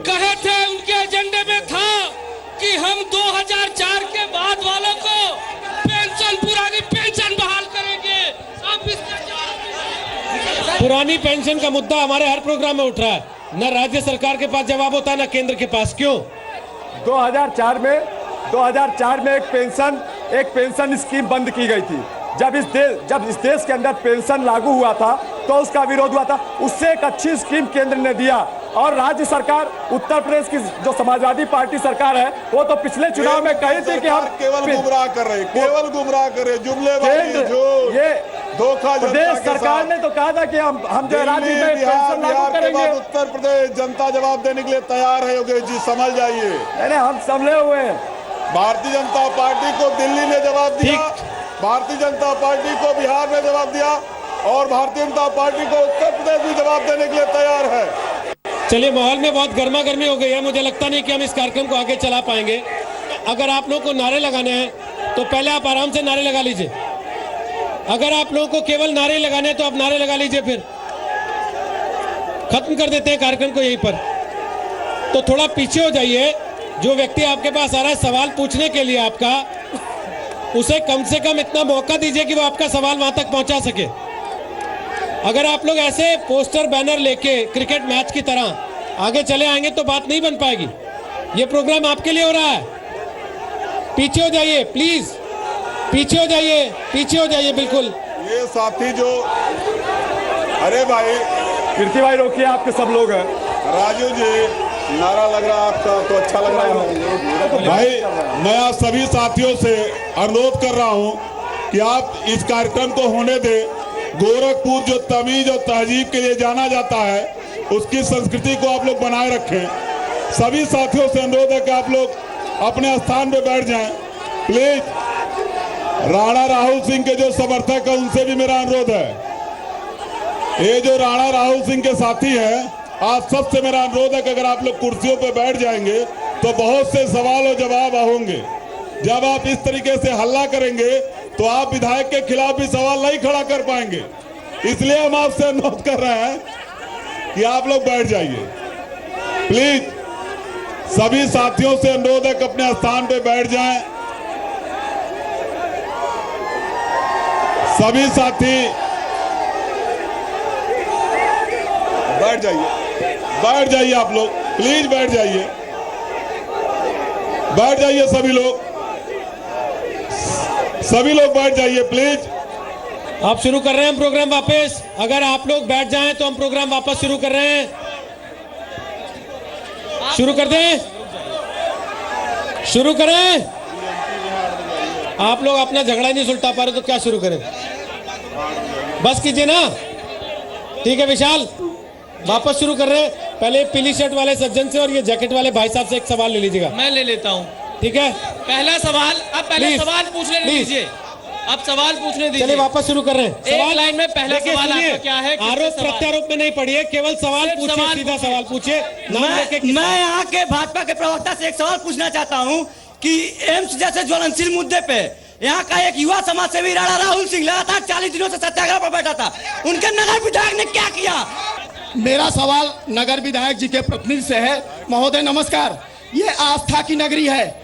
कहे थे, उनके एजेंडे में था कि हम 2004 के बाद वालों को पेंशन, पुरानी पेंशन बहाल करेंगे। आप पुरानी पेंशन का मुद्दा हमारे हर प्रोग्राम में उठ रहा है, न राज्य सरकार के पास जवाब होता है न केंद्र के पास। क्यों? 2004 में एक पेंशन स्कीम बंद की गई थी। जब इस देश के अंदर पेंशन लागू हुआ था तो उसका विरोध हुआ था। उससे एक अच्छी स्कीम केंद्र ने दिया और राज्य सरकार उत्तर प्रदेश की जो समाजवादी पार्टी सरकार है वो तो पिछले चुनाव में कही थी कि हम केवल गुमराह कर रहे, केवल गुमराह कर रहे, जुमलेबाजी, झूठ, ये धोखा। प्रदेश सरकार ने तो कहा था कि हम जो राज्य में पेंशन लागू करेंगे। उत्तर प्रदेश जनता जवाब देने के लिए तैयार है योगेश जी, समझ जाइए। नहीं, हम संभले हुए हैं। भारतीय जनता पार्टी को दिल्ली ने जवाब दिया, भारतीय जनता पार्टी को बिहार ने जवाब दिया और भारतीय जनता पार्टी को उत्तर प्रदेश भी जवाब देने के लिए तैयार है। चलिए, माहौल में बहुत गर्मा गर्मी हो गई है। मुझे लगता नहीं कि हम इस कार्यक्रम को आगे चला पाएंगे। अगर आप लोगों को नारे लगाने हैं तो पहले आप आराम से नारे लगा लीजिए। अगर आप लोगों को केवल नारे लगाने हैं तो आप नारे लगा लीजिए, फिर खत्म कर देते हैं कार्यक्रम को यहीं पर। तो थोड़ा पीछे हो जाइए। जो व्यक्ति आपके पास आ रहा है सवाल पूछने के लिए आपका, उसे कम से कम इतना मौका दीजिए कि वो आपका सवाल वहां तक पहुंचा सके। अगर आप लोग ऐसे पोस्टर बैनर लेके क्रिकेट मैच की तरह आगे चले आएंगे तो बात नहीं बन पाएगी। ये प्रोग्राम आपके लिए हो रहा है। पीछे हो जाइए प्लीज, पीछे हो जाइए, पीछे हो जाइए बिल्कुल। ये साथी जो, अरे भाई कीर्ति भाई रोकिए, आपके सब लोग हैं। राजू जी, नारा लग रहा है आपका तो अच्छा लग रहा है भाई। मैं आप सभी साथियों से अनुरोध कर रहा हूं कि आप इस कार्यक्रम को होने दें। गोरखपुर जो तमीज और तहजीब के लिए जाना जाता है, उसकी संस्कृति को आप लोग बनाए रखें। सभी साथियों से अनुरोध है कि आप लोग अपने स्थान पे बैठ जाएं प्लीज। राणा राहुल सिंह के जो समर्थक है उनसे भी मेरा अनुरोध है। ये जो राणा राहुल सिंह के साथी हैं, आप सबसे मेरा अनुरोध है कि अगर आप लोग कुर्सियों पे बैठ जाएंगे तो बहुत से सवाल और जवाब होंगे। जब आप इस तरीके से हल्ला करेंगे तो आप विधायक के खिलाफ भी सवाल नहीं खड़ा कर पाएंगे। इसलिए हम आपसे अनुरोध कर रहे हैं कि आप लोग बैठ जाइए प्लीज। सभी साथियों से अनुरोध है कि अपने स्थान पे बैठ जाएं। सभी साथी बैठ जाइए, बैठ जाइए आप लोग प्लीज, बैठ जाइए, बैठ जाइए सभी लोग, सभी लोग बैठ जाइए प्लीज। आप शुरू कर रहे हैं प्रोग्राम वापस। अगर आप लोग बैठ जाएं तो हम प्रोग्राम वापस शुरू कर रहे हैं। शुरू कर दें, शुरू करें। आप लोग अपना झगड़ा ही नहीं सुलटा पा रहे तो क्या शुरू करें? बस कीजिए ना। ठीक है विशाल, वापस शुरू कर रहे हैं। पहले पीली शर्ट वाले सज्जन से और ये जैकेट वाले भाई साहब से एक सवाल ले लीजिएगा। मैं ले लेता हूँ, ठीक है। पहला सवाल, अब पहले सवाल पूछने दीजिए, अब सवाल पूछने दीजिए। चलिए वापस शुरू कर रहे हैं। सवाल लाइन में पहला सवाल आपका क्या है? आरोप प्रत्यारोप में नहीं पढ़िए, केवल सवाल पूछिए, सीधा सवाल पूछिए। मैं यहाँ के भाजपा के प्रवक्ता से एक सवाल पूछना चाहता हूँ कि एम्स जैसे ज्वलनशील मुद्दे पे यहाँ का एक युवा समाज सेवी राणा राहुल सिंह लगातार 40 दिनों से सत्याग्रह पर बैठा था, उनके नगर विधायक ने क्या किया? मेरा सवाल नगर विधायक जी के प्रतिनिधि से है। महोदय नमस्कार, ये आस्था की नगरी है,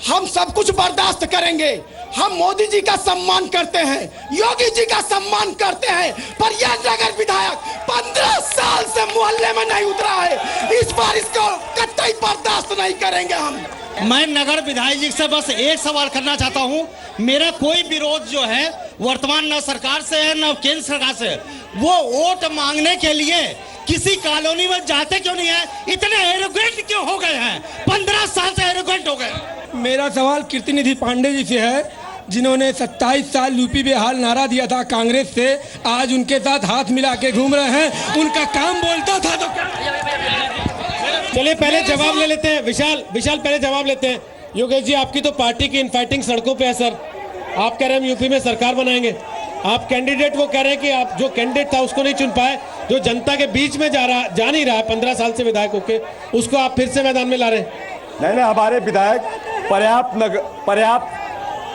हम सब कुछ बर्दाश्त करेंगे। हम मोदी जी का सम्मान करते हैं, योगी जी का सम्मान करते हैं, पर यह नगर विधायक 15 साल से मोहल्ले में नहीं उतरा है। इस बार इसको कतई बर्दाश्त नहीं करेंगे हम। मैं नगर विधायक जी से बस एक सवाल करना चाहता हूँ। मेरा कोई विरोध जो है वर्तमान न सरकार से है न केंद्र सरकार से। वो वोट मांगने के लिए किसी कॉलोनी में जाते क्यों नहीं है? इतने एरोगेंट क्यों हो गए हैं? 15 साल से एरोगेंट हो गए। मेरा सवाल कीर्तिनिधि पांडे जी से है, जिन्होंने 27 साल यूपी बेहाल नारा दिया था कांग्रेस से, आज उनके साथ हाथ मिला के घूम रहे हैं। उनका काम बोलता था तो क्या? चलिए पहले जवाब ले लेते हैं। विशाल पहले जवाब लेते हैं। योगेश जी, आपकी तो पार्टी की इनफाइटिंग सड़कों पे है सर। आप कह रहे हैं हम यूपी में सरकार बनाएंगे। आप कैंडिडेट वो कह रहे हैं कि आप जो कैंडिडेट था उसको नहीं चुन पाए, जो जनता के बीच में जा नहीं रहा है 15 साल से विधायक होके, उसको आप फिर से मैदान में ला रहे हैं। नहीं, हमारे विधायक पर्याप्त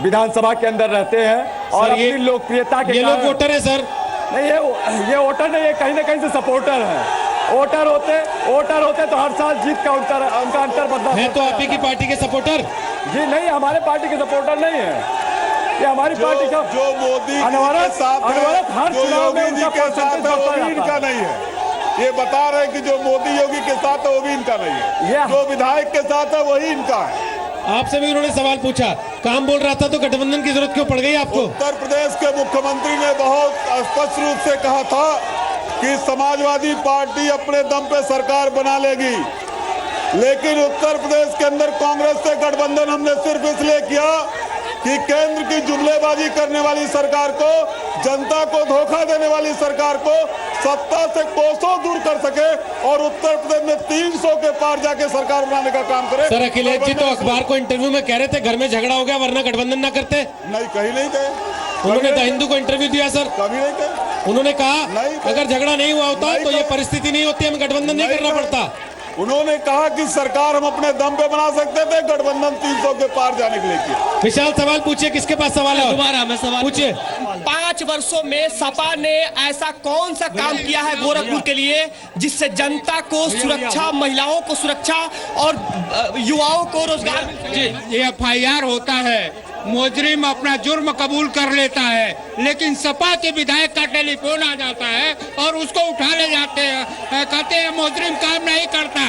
विधानसभा के अंदर रहते हैं और अपनी लोकप्रियता के ये लोग वोटर है सर। नहीं, ये वोटर नहीं, ये कहीं ना कहीं से सपोर्टर है। वोटर होते तो हर साल जीत का उनका अंतर बदला है। तो आप ही की पार्टी के सपोर्टर? जी नहीं, हमारे पार्टी के सपोर्टर नहीं है। ये हमारी पार्टी का जो मोदी अनवरत हर चुनाव में उनका परसेंटेज बढ़ता है, इनका नहीं है। ये बता रहे हैं कि जो मोदी योगी के साथ है वो भी इनका नहीं है, जो विधायक के साथ है वही इनका है। आपसे भी उन्होंने सवाल पूछा, काम बोल रहा था तो गठबंधन की जरूरत क्यों पड़ गई आपको? उत्तर प्रदेश के मुख्यमंत्री ने बहुत स्पष्ट रूप से कहा था कि समाजवादी पार्टी अपने दम पे सरकार बना लेगी, लेकिन उत्तर प्रदेश के अंदर कांग्रेस से गठबंधन हमने सिर्फ इसलिए किया कि केंद्र की जुमलेबाजी करने वाली सरकार को, जनता को धोखा देने वाली सरकार को सत्ता से कोसों दूर कर सके और उत्तर प्रदेश में 300 के पार जाके सरकार बनाने का काम करे। सर अखिलेश जी तो अखबार को इंटरव्यू में कह रहे थे घर में झगड़ा हो गया वरना गठबंधन ना करते। नहीं, कहीं नहीं कहे। उन्होंने द हिंदू को इंटरव्यू दिया सर, कभी नहीं कहे। उन्होंने कहा अगर झगड़ा नहीं हुआ होता तो ये परिस्थिति नहीं होती, हमें गठबंधन नहीं करना पड़ता। उन्होंने कहा कि सरकार हम अपने दम पे बना सकते थे, गठबंधन 300 के पार जाने के लिए किया। विशाल सवाल पूछिए, किसके पास सवाल है? दोबारा मैं सवाल पूछिए। 5 वर्षों में सपा ने ऐसा कौन सा काम किया है गोरखपुर के लिए जिससे जनता को सुरक्षा, महिलाओं को सुरक्षा और युवाओं को रोजगार? ये FIR होता है, मुजरिम अपना जुर्म कबूल कर लेता है, लेकिन सपा के विधायक का टेलीफोन आ जाता है और उसको उठा ले जाते हैं, कहते हैं मुजरिम काम नहीं करता।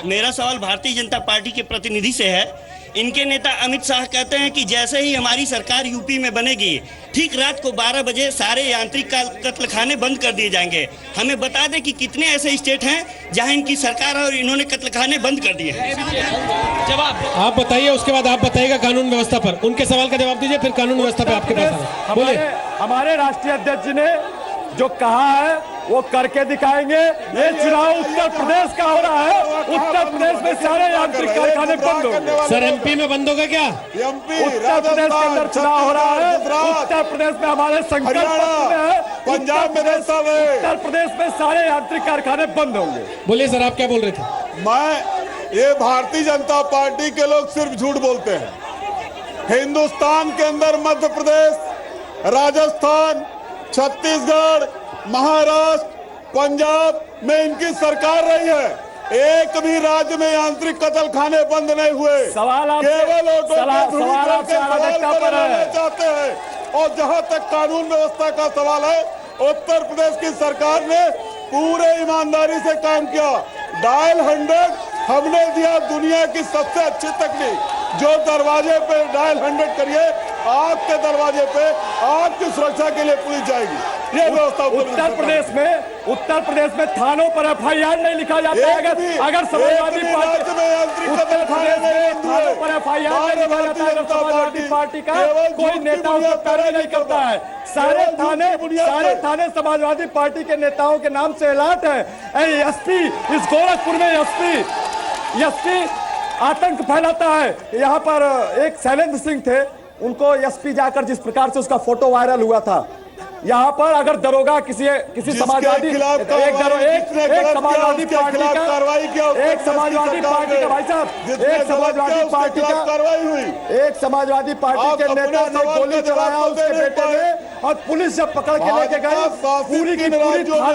मेरा सवाल भारतीय जनता पार्टी के प्रतिनिधि से है। इनके नेता अमित शाह कहते हैं कि जैसे ही हमारी सरकार यूपी में बनेगी, ठीक रात को 12 बजे सारे यांत्रिक कत्लखाने बंद कर दिए जाएंगे। हमें बता दें कि कितने ऐसे स्टेट हैं जहां इनकी सरकार और इन्होंने कत्लखाने बंद कर दिए हैं। जवाब आप बताइए, उसके बाद आप बताइएगा कानून व्यवस्था पर। उनके सवाल का जवाब दीजिए, फिर कानून व्यवस्था पे आपके पास बोले। हमारे राष्ट्रीय अध्यक्ष जी ने जो कहा है वो करके दिखाएंगे। ये चुनाव उत्तर प्रदेश का हो रहा है, उत्तर प्रदेश में सारे यांत्रिक कारखाने बंद होंगे। सर MP में बंद होगा क्या? उत्तर प्रदेश के अंदर चुनाव हो रहा है, उत्तर प्रदेश में हमारे संकल्प पत्र में है, पंजाब में उत्तर प्रदेश में सारे यांत्रिक कारखाने बंद होंगे। बोलिए सर, आप क्या बोल रहे थे? ये भारतीय जनता पार्टी के लोग सिर्फ झूठ बोलते हैं। हिंदुस्तान के अंदर मध्य प्रदेश, राजस्थान, छत्तीसगढ़, महाराष्ट्र, पंजाब में इनकी सरकार रही है। एक भी राज्य में यांत्रिक कत्लखाने बंद नहीं हुए। केवल चाहते हैं। और जहां तक कानून व्यवस्था का सवाल है, उत्तर प्रदेश की सरकार ने पूरे ईमानदारी से काम किया। डायल 100 हमने दिया दुनिया की सबसे अच्छी तकनीक। जो दरवाजे पे डायल 100 करिए, आपके दरवाजे पे आपकी सुरक्षा के लिए पुलिस जाएगी। ये व्यवस्था उत्तर प्रदेश में थानों पर FIR नहीं लिखा जाता है। अगर समाजवादी पार्टी में उत्तर प्रदेश में थानों पर FIR नहीं लिखा जाता है, समाजवादी पार्टी का कोई नेता उसको पैरवी नहीं करता है। सारे थाने समाजवादी पार्टी के नेताओं के नाम से अलर्ट है। SP इस गोरखपुर में SP आतंक फैलाता है। यहाँ पर एक शैलेंद्र सिंह थे, उनको SP जाकर जिस प्रकार से उसका फोटो वायरल हुआ था, यहाँ पर अगर दरोगा किसी समाजवादी समाजवादी पार्टी के नेता ने गोली चलाया उसके बेटे ने, और पुलिस जब पकड़ के लेके गई,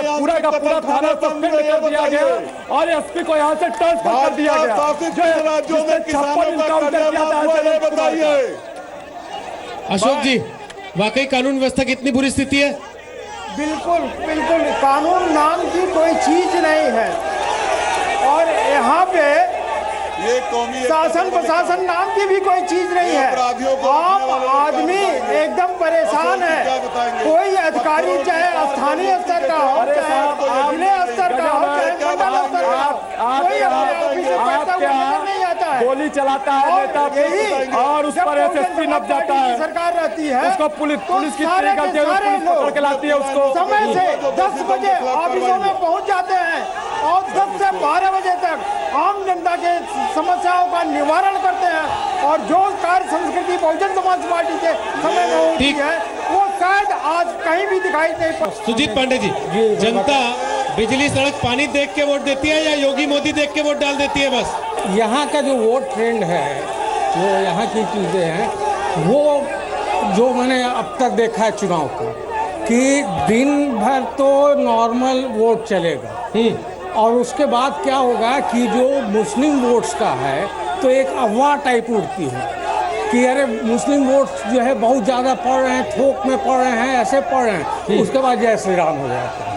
पूरा का पूरा थाना सस्पेंड कर दिया गया और SP को यहाँ से ट्रांसफर कर दिया गया। 56 इनकाउंटर किया था। अशोक जी, वाकई कानून व्यवस्था की इतनी बुरी स्थिति है? बिल्कुल, कानून नाम की कोई चीज नहीं है। और यहाँ पे ये कौमी शासन प्रशासन नाम की भी कोई चीज नहीं है। आम आदमी एकदम परेशान है। कोई अधिकारी चाहे स्थानीय स्तर का हो, चाहे जिले स्तर का हो, चाहे मंडल स्तर का हो, कोई अपने ऑफिस से बैठता हुआ नजर नहीं आता है। गोली चलाता है नेता यही, और उस पर SSP नप जाता है। सरकार रहती है, उसको पुलिस की तरीके से पुलिस पकड़ के लाती है। उसको समय से 10 बजे ऑफिसों में पहुंच जाते हैं और 10 से 12 बजे तक आम जनता के समस्याओं का निवारण करते हैं। और जो कार्य संस्कृति बहुजन समाज पार्टी के समय में होती है, वो शायद आज कहीं भी दिखाई नहीं पड़ती। सुजीत पांडे जी, जनता बिजली, सड़क, पानी देख के वोट देती है या योगी मोदी देख के वोट डाल देती है? बस यहाँ का जो वोट ट्रेंड है, जो यहाँ की चीज़ें हैं, वो जो मैंने अब तक देखा है चुनाव का, कि दिन भर तो नॉर्मल वोट चलेगा और उसके बाद क्या होगा कि जो मुस्लिम वोट्स का है तो एक अफवाह टाइप उड़ती है कि अरे मुस्लिम वोट्स जो है बहुत ज़्यादा पढ़ रहे हैं, थोक में पढ़ रहे हैं, ऐसे पढ़ रहे हैं, उसके बाद जय श्री राम हो जाता है।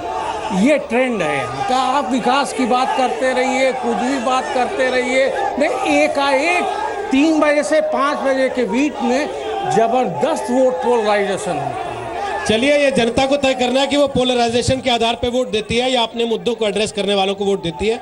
ये ट्रेंड है यहाँ का। आप विकास की बात करते रहिए, कुछ भी बात करते रहिए, नहीं एकाएक 3 बजे से 5 बजे के बीच में जबरदस्त वोट पोलराइजेशन होता है। चलिए, ये जनता को तय करना है कि वो पोलराइजेशन के आधार पे वोट देती है या अपने मुद्दों को एड्रेस करने वालों को वोट देती है।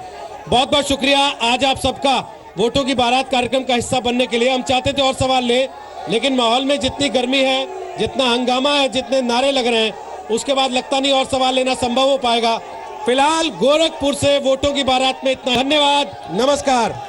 बहुत बहुत शुक्रिया आज आप सबका वोटों की बारात कार्यक्रम का हिस्सा बनने के लिए। हम चाहते थे और सवाल ले, लेकिन माहौल में जितनी गर्मी है, जितना हंगामा है, जितने नारे लग रहे हैं, उसके बाद लगता नहीं और सवाल लेना संभव हो पाएगा। फिलहाल गोरखपुर से वोटों की बारात में इतना। धन्यवाद, नमस्कार।